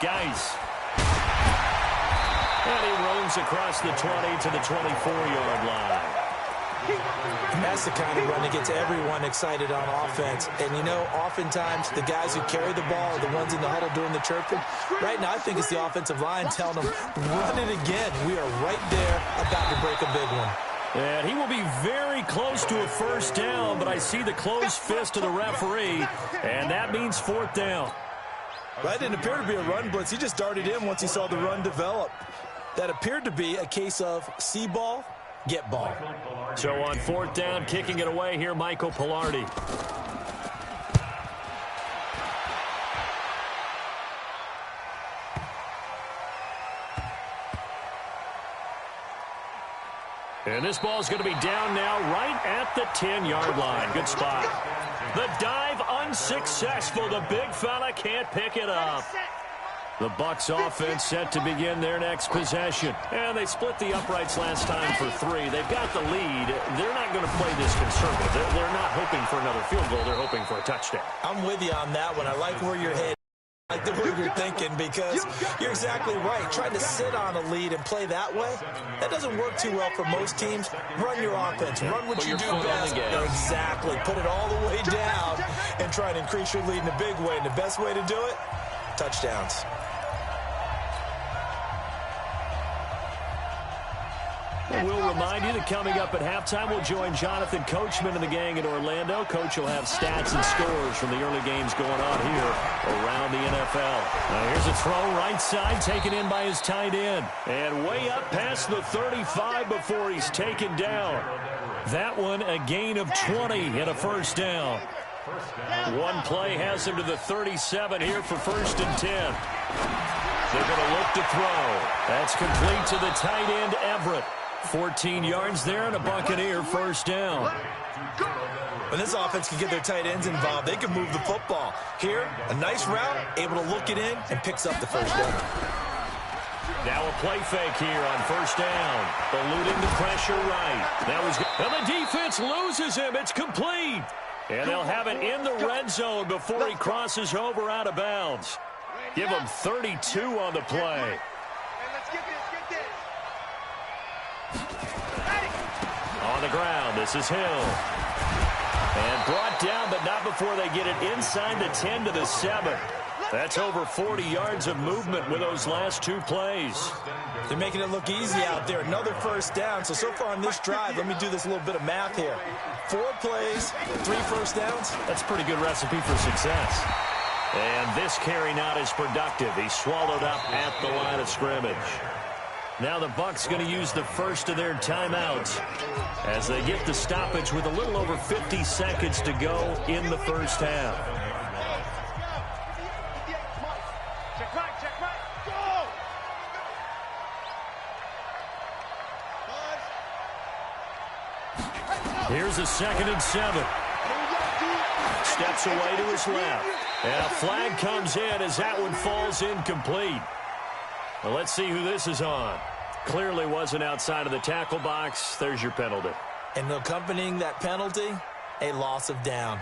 Geis. And he roams across the 20 to the 24-yard line. That's the kind of run that gets everyone excited on offense. And, you know, oftentimes the guys who carry the ball are the ones in the huddle doing the chirping. Right now, I think it's the offensive line telling them, run it again. We are right there about to break a big one. And he will be very close to a first down, but I see the closed fist of the referee, and that means fourth down. That didn't appear to be a run blitz. He just darted in once he saw the run develop. That appeared to be a case of see ball, get ball. So on fourth down, kicking it away here, Michael Pilardi. And this ball is going to be down now right at the 10-yard line. Good spot. The dive unsuccessful. The big fella can't pick it up. The Bucs offense set to begin their next possession. And they split the uprights last time for 3. They've got the lead. They're not going to play this conservative. They're not hoping for another field goal. They're hoping for a touchdown. I'm with you on that one. I like where you're headed. I like the way you're thinking, because you're exactly right. Trying to sit on a lead and play that way, that doesn't work too well for most teams. Run your offense. Run what you do best. Exactly. Put it all the way down and try to increase your lead in a big way. And the best way to do it, touchdowns. We'll remind you that coming up at halftime, we'll join Jonathan Coachman and the gang in Orlando. Coach will have stats and scores from the early games going on here around the NFL. Now here's a throw right side, taken in by his tight end. And way up past the 35 before he's taken down. That one a gain of 20 and a first down. One play has him to the 37 here for 1st and 10. They're going to look to throw. That's complete to the tight end, Everett. 14 yards there and a Buccaneer first down. When this offense can get their tight ends involved, they can move the football. Here, a nice route, able to look it in and picks up the first down. Now a play fake here on first down. Eluding the pressure right. That was good. And the defense loses him. It's complete. And they'll have it in the red zone before he crosses over out of bounds. Give him 32 on the play. On the ground, this is Hill. And brought down, but not before they get it inside the 10 to the 7. That's over 40 yards of movement with those last 2 plays. They're making it look easy out there. Another first down. So far on this drive, let me do this little bit of math here. 4 plays, 3 first downs. That's a pretty good recipe for success. And this carry not as productive. He's swallowed up at the line of scrimmage. Now the Bucs going to use the first of their timeouts as they get the stoppage with a little over 50 seconds to go in the first half. Here's a 2nd and 7. Steps away to his left. And a flag comes in as that one falls incomplete. Well, let's see who this is on. Clearly wasn't outside of the tackle box. There's your penalty. And accompanying that penalty, a loss of down.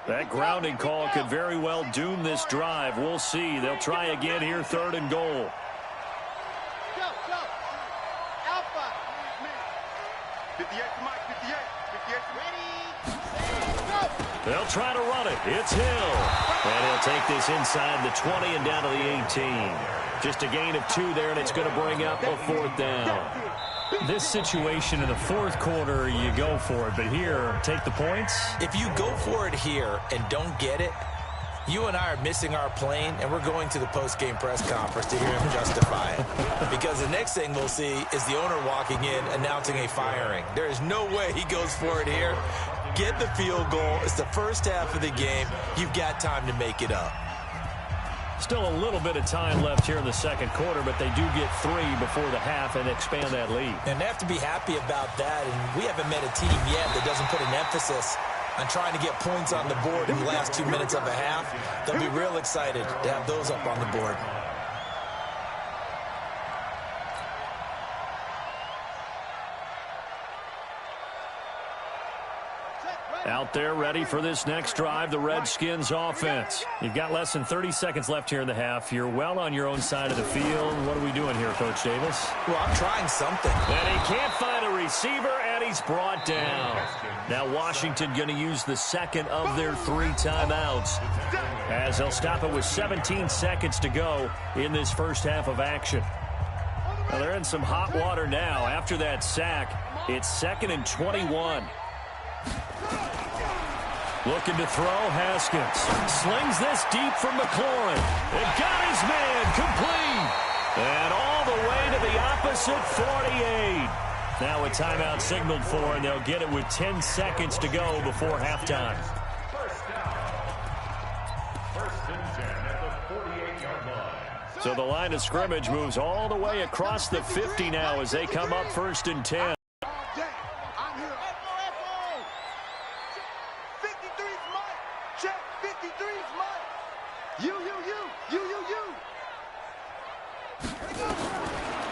That grounding call could very well doom this drive. We'll see. They'll try again here, 3rd and goal. They'll try to run it. It's Hill. And he'll take this inside the 20 and down to the 18. Just a gain of 2 there, and it's going to bring up a 4th down. This situation in the 4th quarter, you go for it. But here, take the points. If you go for it here and don't get it, you and I are missing our plane, and we're going to the post-game press conference to hear him justify it. Because the next thing we'll see is the owner walking in announcing a firing. There is no way he goes for it here. Get the field goal. It's the first half of the game. You've got time to make it up. Still a little bit of time left here in the 2nd quarter, but they do get 3 before the half and expand that lead. And they have to be happy about that. And we haven't met a team yet that doesn't put an emphasis on trying to get points on the board in the last 2 minutes of a half. They'll be real excited to have those up on the board. Out there ready for this next drive, the Redskins offense. You've got less than 30 seconds left here in the half. You're well on your own side of the field. What are we doing here, Coach Davis? Well, I'm trying something. And he can't find a receiver, and he's brought down. Now Washington going to use the second of their 3 timeouts, as they'll stop it with 17 seconds to go in this first half of action. Now they're in some hot water now. After that sack, it's 2nd and 21. Looking to throw, Haskins. Slings this deep from McLaurin. It got his man complete. And all the way to the opposite 48. Now a timeout signaled for, and they'll get it with 10 seconds to go before halftime. First and 10 at the 48-yard line. So the line of scrimmage moves all the way across the 50 now as they come up 1st and 10.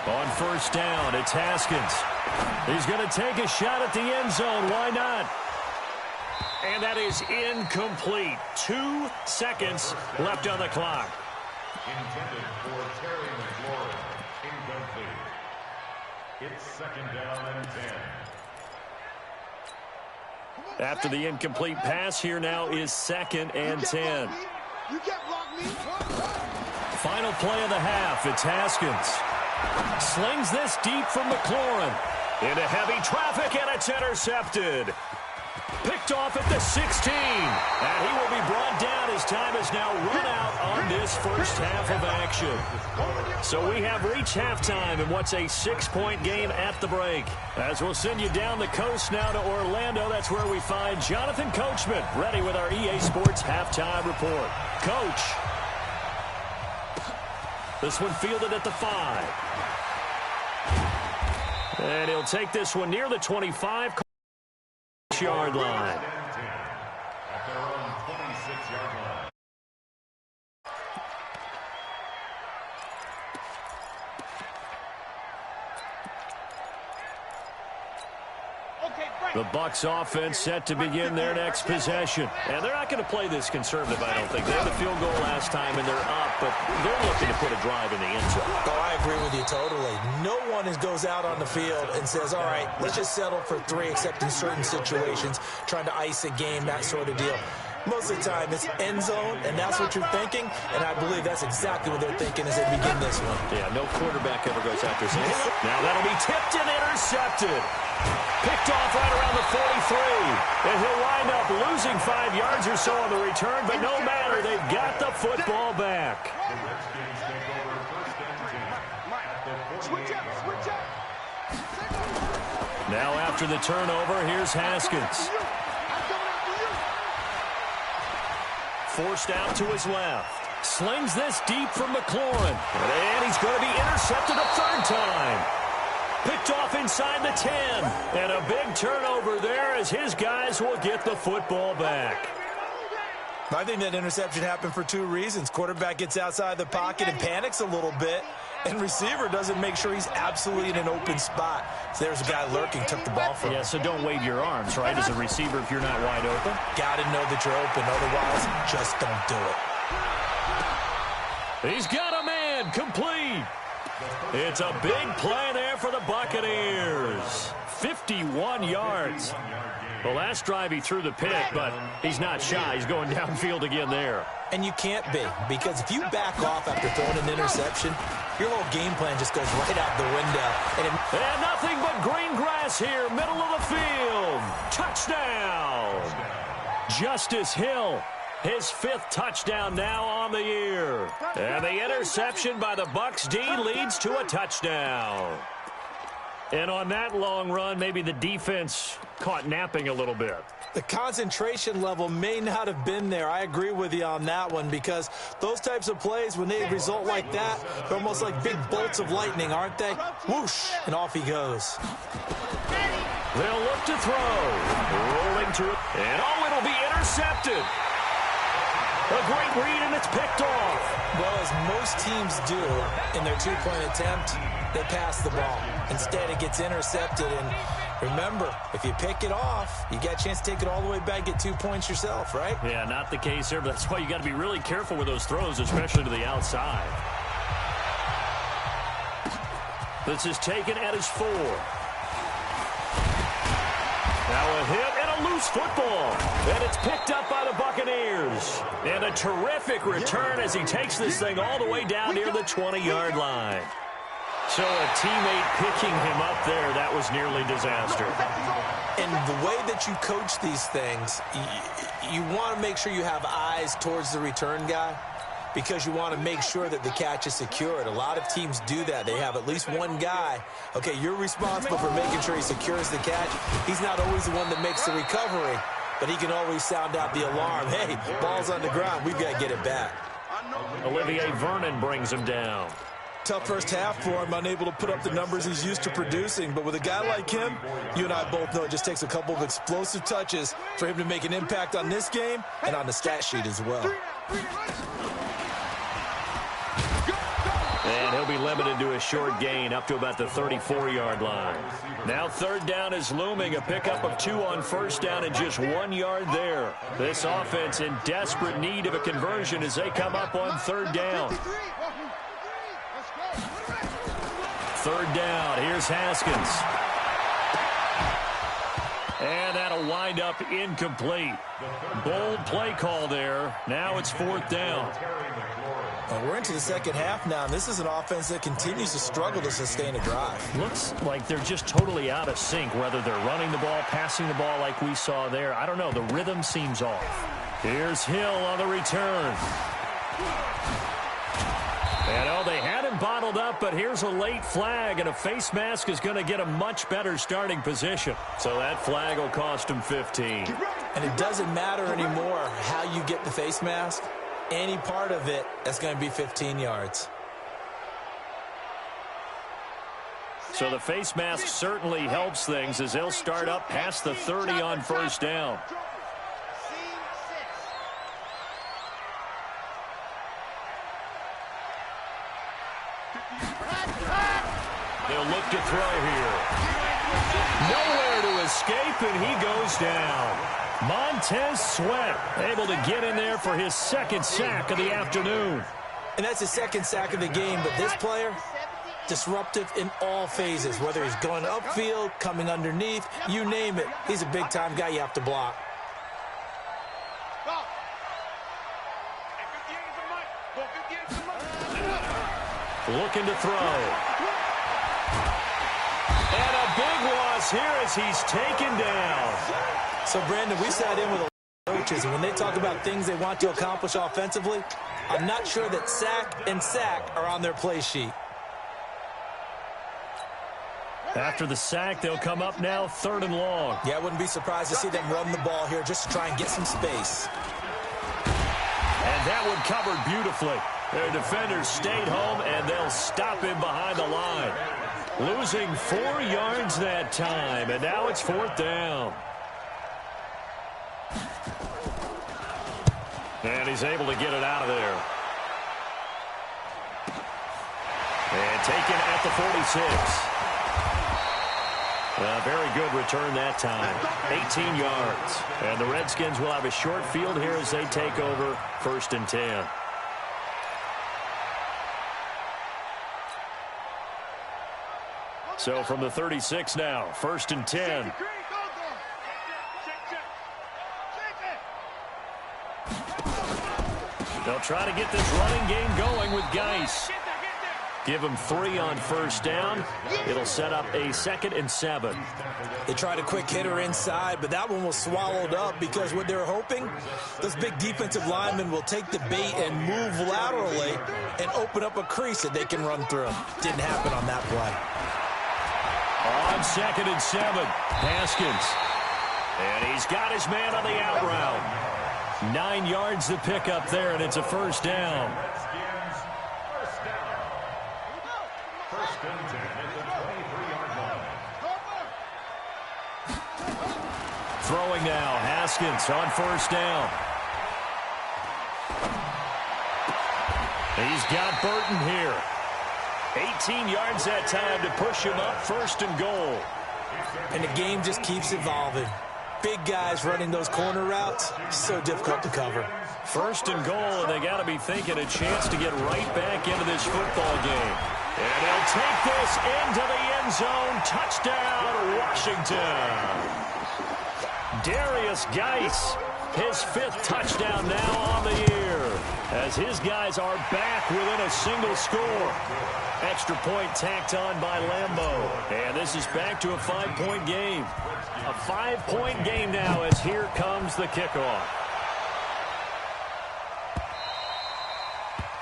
On first down, it's Haskins. He's going to take a shot at the end zone. Why not? And that is incomplete. 2 seconds left on the clock. Intended for Terry McLaurin. Incomplete. It's 2nd down and 10. After the incomplete pass, here now is 2nd and 10. You can't block me. Final play of the half. It's Haskins. Slings this deep from McLaurin. Into heavy traffic, and it's intercepted. Picked off at the 16. And he will be brought down as time has now run out on this first half of action. So we have reached halftime in what's a 6-point game at the break. As we'll send you down the coast now to Orlando, that's where we find Jonathan Coachman, ready with our EA Sports halftime report. Coach. This one fielded at the 5. And he'll take this one near the 25-yard line. At their own 26-yard line. The Bucs offense set to begin their next possession. And they're not going to play this conservative, I don't think. They had a field goal last time, and they're up, but they're looking to put a drive in the end zone. Oh, I agree with you totally. No one goes out on the field and says, all right, let's just settle for 3, except in certain situations, trying to ice a game, that sort of deal. Most of the time, it's end zone, and that's what you're thinking, and I believe that's exactly what they're thinking as they begin this one. Yeah, no quarterback ever goes after his hand. Now that'll be tipped and intercepted. Picked off right around the 43. And he'll wind up losing 5 yards or so on the return, but no matter, they've got the football back. The Redskins take over 1st and 10 at the 48-yard line. Now after the turnover, here's Haskins. Forced out to his left. Slings this deep from McLaurin. And he's going to be intercepted a 3rd time. Picked off inside the 10. And a big turnover there as his guys will get the football back. I think that interception happened for 2 reasons. Quarterback gets outside the pocket and panics a little bit. And receiver doesn't make sure he's absolutely in an open spot. So there's a guy lurking, took the ball from him. Yeah, so don't wave your arms, right, as a receiver if you're not wide open. Got to know that you're open. Otherwise, just don't do it. He's got a man complete. It's a big play there for the Buccaneers. 51 yards. The last drive he threw the pick, but he's not shy. He's going downfield again there. And you can't be, because if you back off after throwing an interception, your whole game plan just goes right out the window. And nothing but green grass here, middle of the field. Touchdown. Justice Hill, his 5th touchdown now on the year. And the interception by the Bucs D leads to a touchdown. And on that long run, maybe the defense caught napping a little bit. The concentration level may not have been there. I agree with you on that one, because those types of plays, when they result like that, they're almost like big bolts of lightning, aren't they? Whoosh, and off he goes. They'll look to throw. Rolling to it. And it'll be intercepted. A great read, and it's picked off. Well, as most teams do in their 2-point attempt, they pass the ball. Instead, it gets intercepted. And remember, if you pick it off, you got a chance to take it all the way back, get 2 points yourself, right? Yeah, not the case here, but that's why you got to be really careful with those throws, especially to the outside. This is taken at his 4. Now a hit and a loose football. And it's picked up by the Buccaneers. And a terrific return as he takes this thing all the way down near the 20-yard line. So a teammate picking him up there, that was nearly disaster. And the way that you coach these things, you want to make sure you have eyes towards the return guy, because you want to make sure that the catch is secured. A lot of teams do that. They have at least one guy. Okay, you're responsible for making sure he secures the catch. He's not always the one that makes the recovery, but he can always sound out the alarm. Hey, ball's on the ground. We've got to get it back. Olivier Vernon brings him down. Tough first half for him, unable to put up the numbers he's used to producing. But with a guy like him, you and I both know it just takes a couple of explosive touches for him to make an impact on this game and on the stat sheet as well. And he'll be limited to a short gain up to about the 34-yard line. Now third down is looming. A pickup of 2 on first down and just 1 yard there. This offense in desperate need of a conversion as they come up on third down. Third down. Here's Haskins. And that'll wind up incomplete. Bold play call there. Now it's fourth down. And we're into the second half now, and this is an offense that continues to struggle to sustain a drive. Looks like they're just totally out of sync, whether they're running the ball, passing the ball like we saw there. I don't know. The rhythm seems off. Here's Hill on the return. And, oh, they had him bottled up, but here's a late flag, and a face mask is going to get a much better starting position. So that flag will cost him 15. And it doesn't matter anymore how you get the face mask. Any part of it, that's going to be 15 yards. So the face mask certainly helps things as they'll start up past the 30 on first down. They'll look to throw here. Nowhere to escape, and he goes down. Montez Sweat able to get in there for his second sack of the afternoon. And that's his second sack of the game, but this player, disruptive in all phases, whether he's going upfield, coming underneath, you name it. He's a big-time guy you have to block. Looking to throw. And a big loss here as he's taken down. So, Brandon, we sat in with a lot of coaches, and when they talk about things they want to accomplish offensively, I'm not sure that sack and sack are on their play sheet. After the sack, they'll come up now third and long. Yeah, I wouldn't be surprised to see them run the ball here just to try and get some space. And that one covered beautifully. Their defenders stayed home, and they'll stop him behind the line. Losing 4 yards that time, and now it's fourth down. And he's able to get it out of there. And taken at the 46. A very good return that time. 18 yards. And the Redskins will have a short field here as they take over first and 10. So from the 36 now, first and 10. They'll try to get this running game going with Geis. Give him 3 on first down. It'll set up a 2nd and 7. They tried a quick hitter inside, but that one was swallowed up because what they're hoping, those big defensive linemen will take the bait and move laterally and open up a crease that they can run through. Didn't happen on that play. On 2nd and 7, Haskins. And he's got his man on the out route. 9 yards to pick up there, and it's a first down. First and 10 at the 23-yard line. Throwing now, Haskins on first down. He's got Burton here. 18 yards that time to push him up 1st and goal. And the game just keeps evolving. Big guys running those corner routes, so difficult to cover. 1st and goal, and they got to be thinking a chance to get right back into this football game. And they'll take this into the end zone. Touchdown, Washington. Darius Geis, his 5th touchdown now on the year, as his guys are back within a single score. Extra point tacked on by Lambeau. And this is back to a 5-point game. A 5-point game now as here comes the kickoff.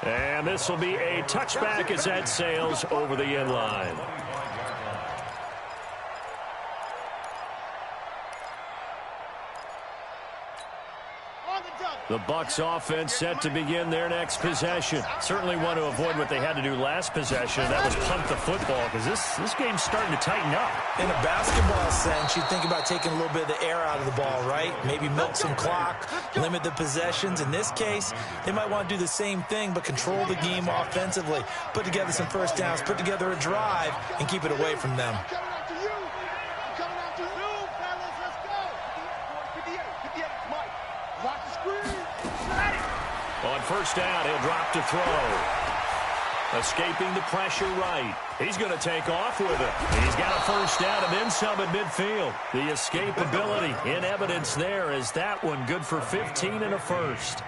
And this will be a touchback as that sails over the end line. The Bucs offense set to begin their next possession. Certainly want to avoid what they had to do last possession. That was punt the football, because this game's starting to tighten up. In a basketball sense, you think about taking a little bit of the air out of the ball, right? Maybe milk some clock, limit the possessions. In this case, they might want to do the same thing, but control the game offensively. Put together some first downs, put together a drive, and keep it away from them. On 1st down, he'll drop to throw. Escaping the pressure right. He's going to take off with it. He's got a 1st down and then some at midfield. The escapability in evidence there as that one good for 15 and a 1st.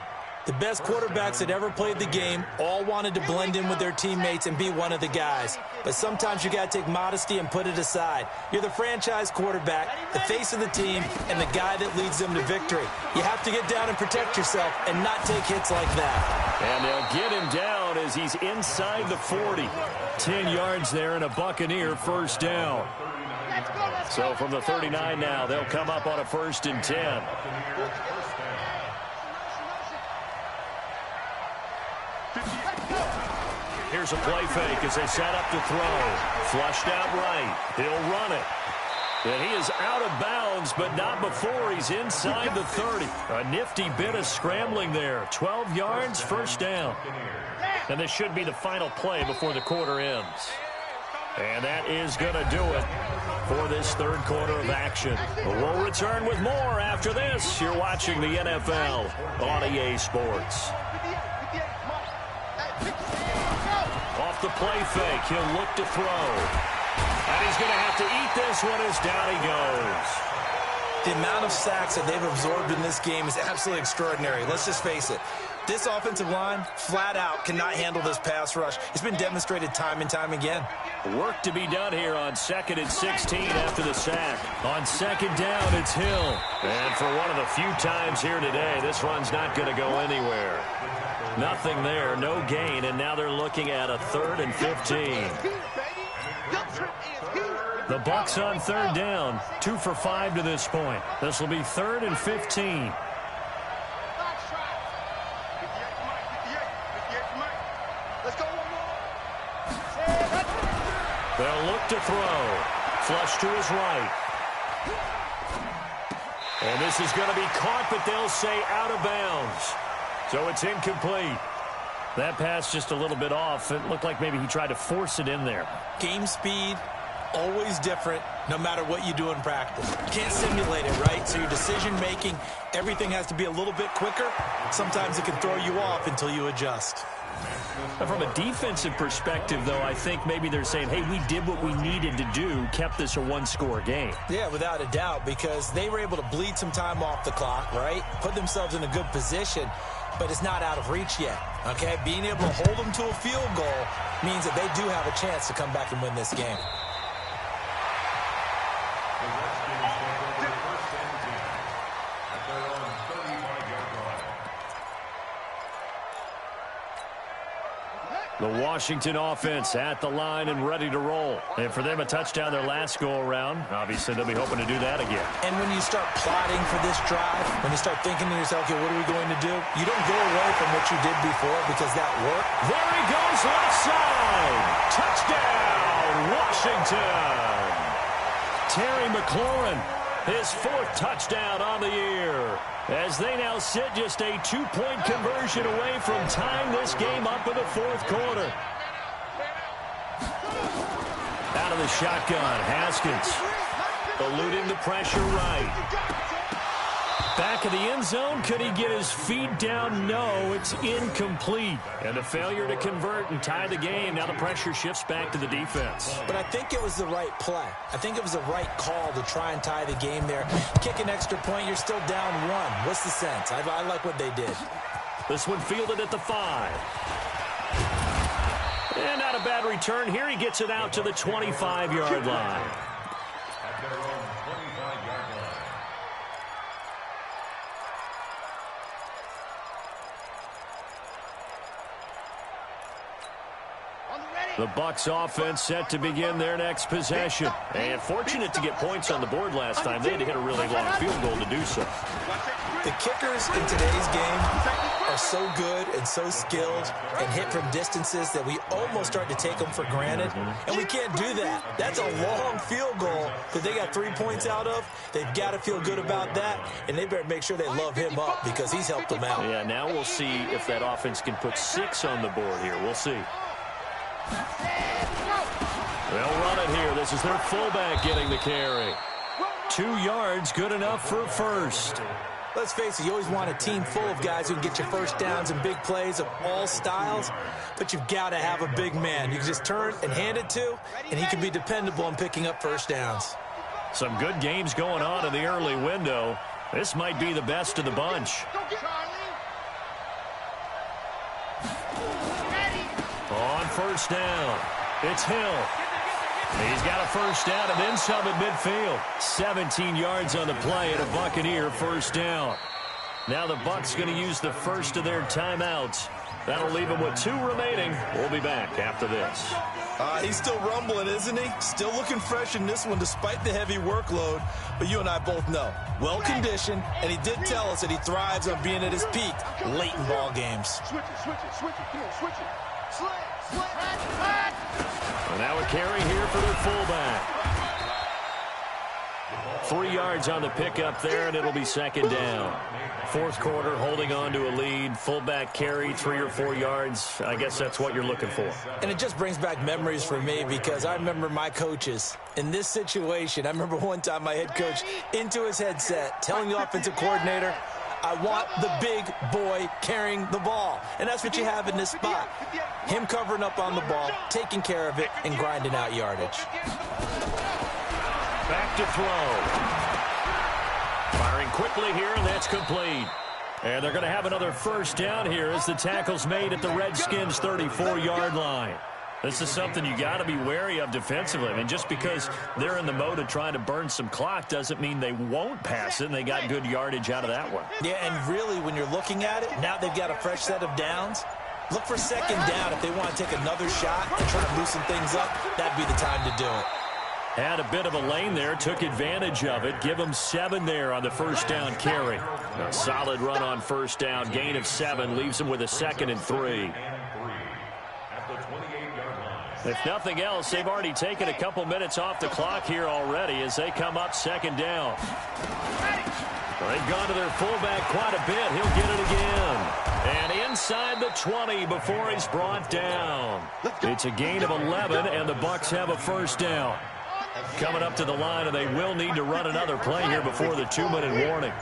The best quarterbacks that ever played the game all wanted to blend in with their teammates and be one of the guys. But sometimes you got to take modesty and put it aside. You're the franchise quarterback, the face of the team, and the guy that leads them to victory. You have to get down and protect yourself and not take hits like that. And they'll get him down as he's inside the 40. 10 yards there and a Buccaneer 1st down. So from the 39 now, they'll come up on a 1st and 10. Here's a play fake as they set up to throw. Flushed out right. He'll run it. And he is out of bounds, but not before he's inside the 30. A nifty bit of scrambling there. 12 yards, 1st down. And this should be the final play before the quarter ends. And that is going to do it for this 3rd quarter of action. We'll return with more after this. You're watching the NFL on EA Sports. Off the play fake, he'll look to throw. And he's going to have to eat this one as down he goes. The amount of sacks that they've absorbed in this game is absolutely extraordinary. Let's just face it. This offensive line, flat out, cannot handle this pass rush. It's been demonstrated time and time again. Work to be done here on 2nd and 16 after the sack. On 2nd down, it's Hill. And for one of the few times here today, this run's not going to go anywhere. Nothing there, no gain, and now they're looking at a 3rd and 15. The Bucs on 3rd down, 2 for 5 to this point. This will be 3rd and 15. They'll look to throw. Flush to his right. And this is going to be caught, but they'll say out of bounds. So it's incomplete. That pass just a little bit off. It looked like maybe he tried to force it in there. Game speed, always different, no matter what you do in practice. You can't simulate it, right? So your decision-making, everything has to be a little bit quicker. Sometimes it can throw you off until you adjust. From a defensive perspective, though, I think maybe they're saying, hey, we did what we needed to do, kept this a one-score game. Yeah, without a doubt, because they were able to bleed some time off the clock, right? Put themselves in a good position, but it's not out of reach yet, okay? Being able to hold them to a field goal means that they do have a chance to come back and win this game. The Washington offense at the line and ready to roll. And for them, a touchdown their last go-around. Obviously, they'll be hoping to do that again. And when you start plotting for this drive, when you start thinking to yourself, okay, what are we going to do? You don't go away from what you did before because that worked. There he goes, left side. Touchdown, Washington. Terry McLaurin, his 4th touchdown on the year, as they now sit just a 2-point conversion away from tying this game up in the 4th quarter. out of the shotgun. Haskins eluding the pressure right. Back of the end zone. Could he get his feet down? No, it's incomplete. And a failure to convert and tie the game. Now the pressure shifts back to the defense. But I think it was the right play. I think it was the right call to try and tie the game there. Kick an extra point, you're still down 1. What's the sense? I like what they did. This one fielded at the 5. And not a bad return here. He gets it out to the 25-yard line. At their own 25-yard line. The Bucs offense set to begin their next possession. And fortunate to get points on the board last time. They had to hit a really long field goal to do so. The kickers in today's game are so good and so skilled and hit from distances that we almost start to take them for granted. And we can't do that. That's a long field goal that they got 3 points out of. They've got to feel good about that, and they better make sure they love him up because he's helped them out. Yeah, now we'll see if that offense can put 6 on the board here. We'll see. They'll run it here. This is their fullback getting the carry. 2 yards, good enough for first. Let's face it, you always want a team full of guys who can get you first downs and big plays of all styles, but you've got to have a big man you can just turn and hand it to, and he can be dependable in picking up first downs. Some good games going on in the early window. This might be the best of the bunch. On first down, it's Hill. He's got a first down and then some at midfield. 17 yards on the play and a Buccaneer first down. Now the Bucs going to use the first of their timeouts. That'll leave them with 2 remaining. We'll be back after this. He's still rumbling, isn't he? Still looking fresh in this one despite the heavy workload. But you and I both know, well-conditioned, and he did tell us that he thrives on being at his peak late in ball games. Switch it. Come on, switch it. And now a carry here for their fullback. 3 yards on the pickup there, and it'll be second down. Fourth quarter, holding on to a lead. Fullback carry, 3 or 4 yards. I guess that's what you're looking for. And it just brings back memories for me because I remember my coaches in this situation. I remember one time my head coach into his headset telling the offensive coordinator, I want the big boy carrying the ball. And that's what you have in this spot. Him covering up on the ball, taking care of it, and grinding out yardage. Back to throw. Firing quickly here, and that's complete. And they're going to have another first down here as the tackle's made at the Redskins' 34-yard line. This is something you got to be wary of defensively. I mean, just because they're in the mode of trying to burn some clock doesn't mean they won't pass it, and they got good yardage out of that one. Yeah, and really, when you're looking at it, now they've got a fresh set of downs. Look for second down if they want to take another shot and try to loosen things up. That'd be the time to do it. Had a bit of a lane there, took advantage of it. Give them 7 there on the first down carry. A solid run on first down. Gain of 7 leaves them with a 2nd and 3. If nothing else, they've already taken a couple minutes off the clock here already as they come up second down. They've gone to their fullback quite a bit. He'll get it again. And inside the 20 before he's brought down. It's a gain of 11, and the Bucs have a first down. Coming up to the line, and they will need to run another play here before the 2-minute warning.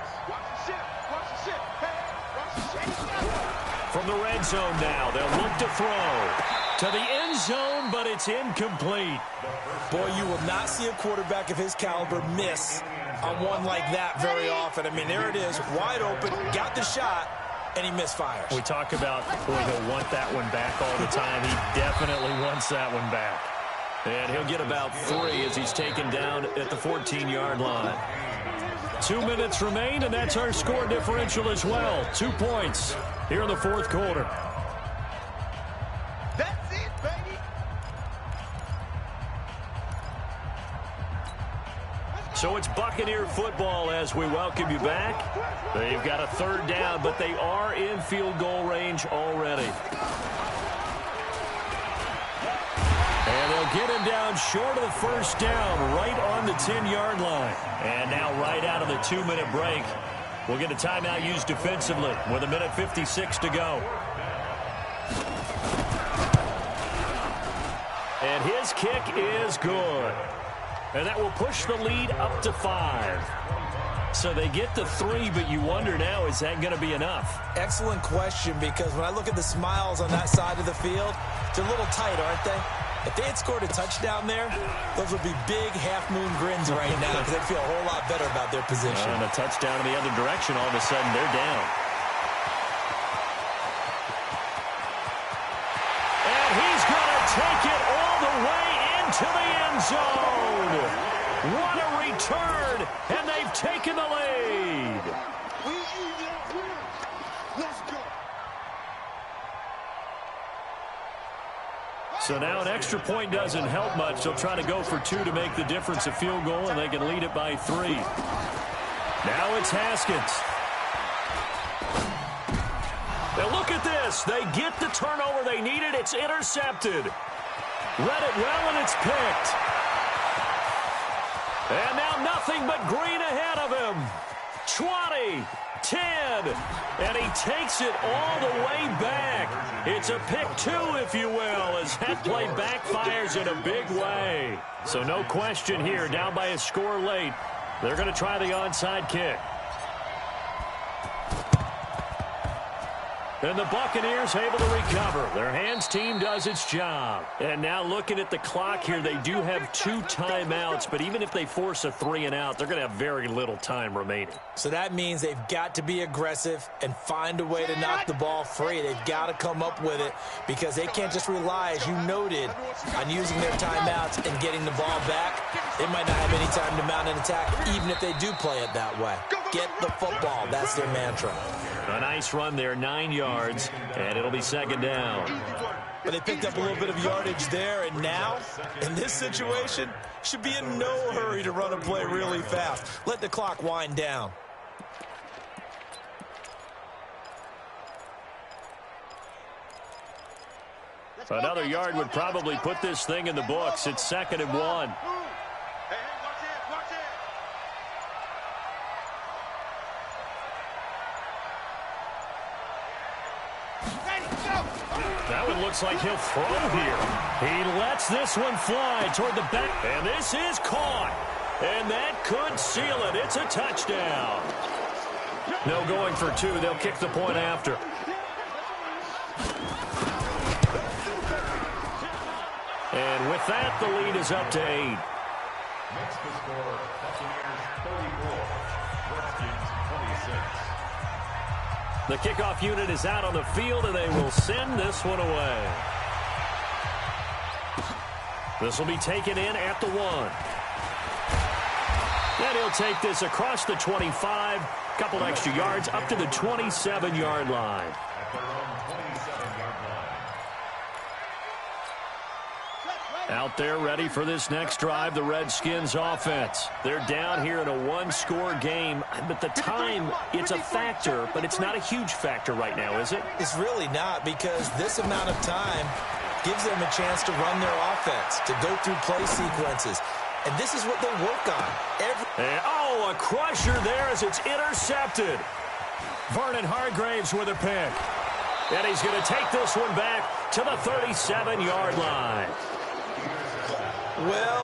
From the red zone now, they'll look to throw. To the end zone, but it's incomplete. Boy, you will not see a quarterback of his caliber miss on one like that very often. I mean, there it is, wide open, got the shot, and he misfires. We talk about, boy, he'll want that one back all the time. He definitely wants that one back. And he'll get about 3 as he's taken down at the 14-yard line. 2 minutes remain, and that's our score differential as well. 2 points here in the fourth quarter. That's it, baby. So it's Buccaneer football as we welcome you back. They've got a third down, but they are in field goal range already. And they'll get him down short of the first down, right on the 10-yard line. And now right out of the 2-minute break, we'll get a timeout used defensively with 1:56 to go. And his kick is good. And that will push the lead up to 5. So they get to 3, but you wonder now, is that going to be enough? Excellent question, because when I look at the smiles on that side of the field, they're a little tight, aren't they? If they had scored a touchdown there, those would be big half-moon grins right now because they'd feel a whole lot better about their position. And a touchdown in the other direction, all of a sudden they're down. And he's going to take it all the way into the end zone. What a return, and they've taken the lead. Let's go. So now an extra point doesn't help much. They'll try to go for 2 to make the difference a field goal, and they can lead it by 3. Now it's Haskins. Now look at this. They get the turnover they needed. It's intercepted. Read it well, and it's picked. And now nothing but green ahead of him. 20, 10, and he takes it all the way back. It's a pick 2, if you will, as that play backfires in a big way. So no question here, down by a score late. They're going to try the onside kick. And the Buccaneers able to recover. Their hands team does its job. And now looking at the clock here, they do have 2 timeouts, but even if they force a 3 and out, they're going to have very little time remaining. So that means they've got to be aggressive and find a way to knock the ball free. They've got to come up with it because they can't just rely, as you noted, on using their timeouts and getting the ball back. They might not have any time to mount an attack, even if they do play it that way. Get the football. That's their mantra. A nice run there, 9 yards, and it'll be second down. But they picked up a little bit of yardage there, and now, in this situation, should be in no hurry to run a play really fast. Let the clock wind down. Another yard would probably put this thing in the books. It's 2nd and 1. That one looks like he'll throw here. He lets this one fly toward the back. And this is caught. And that could seal it. It's a touchdown. No going for 2. They'll kick the point after. And with that, the lead is up to 8. Makes the score Buccaneers 34, Redskins 26. The kickoff unit is out on the field, and they will send this one away. This will be taken in at the 1. And he'll take this across the 25, couple extra yards, up to the 27-yard line. At their own 27-yard line. Out there ready for this next drive, the Redskins offense. They're down here in a 1-score game, but the time, it's a factor, but it's not a huge factor right now, is it? It's really not, because this amount of time gives them a chance to run their offense, to go through play sequences. And this is what they work on. A crusher there as it's intercepted. Vernon Hargraves with a pick. And he's going to take this one back to the 37-yard line. Well